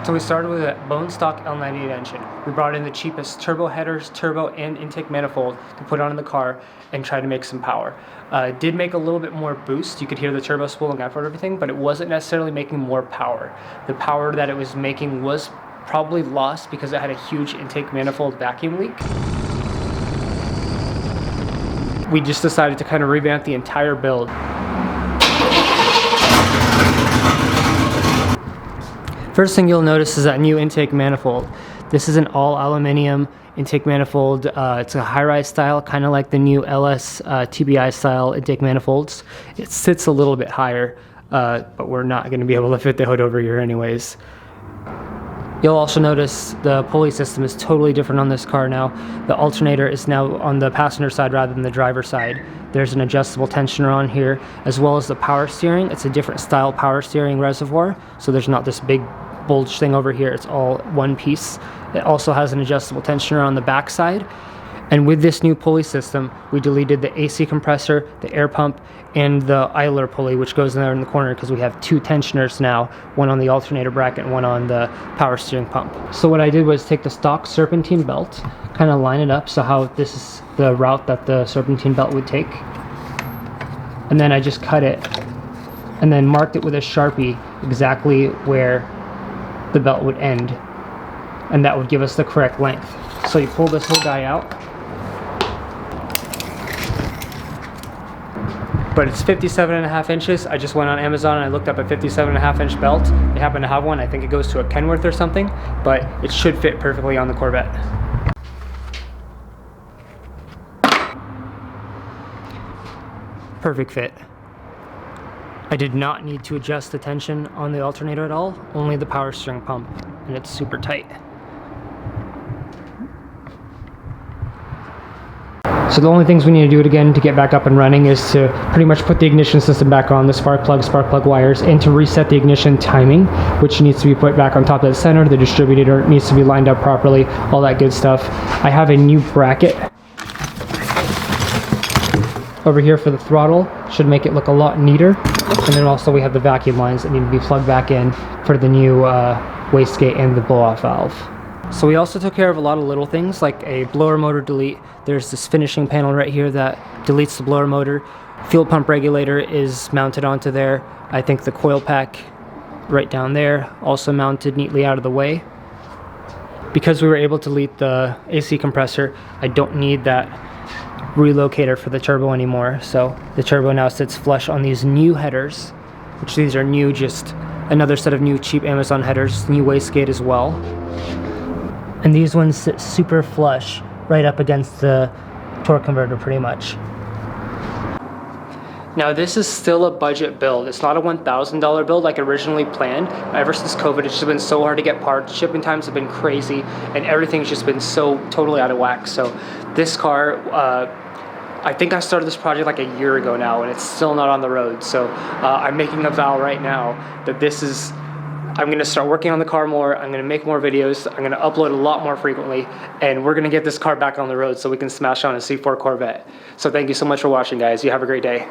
So we started with a bone stock L98 engine. We brought in the cheapest turbo headers, turbo and intake manifold to put on the car and try to make some power. It did make a little bit more boost. You could hear the turbo spooling out and everything, but it wasn't necessarily making more power. The power that it was making was probably lost because it had a huge intake manifold vacuum leak. We just decided to kind of revamp the entire build. First thing you'll notice is that new intake manifold. This is an all aluminum intake manifold. It's a high-rise style, kind of like the new LS TBI style intake manifolds. It sits a little bit higher, but we're not going to be able to fit the hood over here anyways. You'll also notice the pulley system is totally different on this car now. The alternator is now on the passenger side rather than the driver's side. There's an adjustable tensioner on here, as well as the power steering. It's a different style power steering reservoir, so there's not this big bulge thing over here. It's all one piece. It also has an adjustable tensioner on the back side. And with this new pulley system, we deleted the AC compressor, the air pump, and the idler pulley, which goes in there in the corner because we have two tensioners now, one on the alternator bracket and one on the power steering pump. So what I did was take the stock serpentine belt, kind of line it up so how this is the route that the serpentine belt would take. And then I just cut it and then marked it with a Sharpie exactly where the belt would end. And that would give us the correct length. So you pull this whole guy out. But it's 57.5 inches. I just went on Amazon and I looked up a 57.5 inch belt. They happen to have one. I think it goes to a Kenworth or something, but it should fit perfectly on the Corvette. Perfect fit. I did not need to adjust the tension on the alternator at all, only the power steering pump, and it's super tight. So the only things we need to do it again to get back up and running is to pretty much put the ignition system back on, the spark plug wires, and to reset the ignition timing, which needs to be put back on top of the center. The distributor needs to be lined up properly, all that good stuff. I have a new bracket over here for the throttle, should make it look a lot neater. And then also we have the vacuum lines that need to be plugged back in for the new wastegate and the blow-off valve. So we also took care of a lot of little things like a blower motor delete. There's this finishing panel right here that deletes the blower motor. Fuel pump regulator is mounted onto there. I think the coil pack right down there also mounted neatly out of the way. Because we were able to delete the AC compressor, I don't need that relocator for the turbo anymore. So the turbo now sits flush on these new headers, which these are new, just another set of new cheap Amazon headers, new wastegate as well. And these ones sit super flush right up against the torque converter pretty much. Now this is still a budget build. It's not a $1,000 build like originally planned. Ever since COVID, it's just been so hard to get parts. Shipping times have been crazy and everything's just been so totally out of whack. So this car, I think I started this project like a year ago now and it's still not on the road. So I'm making a vow right now that I'm going to start working on the car more. I'm going to make more videos. I'm going to upload a lot more frequently. And we're going to get this car back on the road so we can smash on a C4 Corvette. So thank you so much for watching, guys. You have a great day.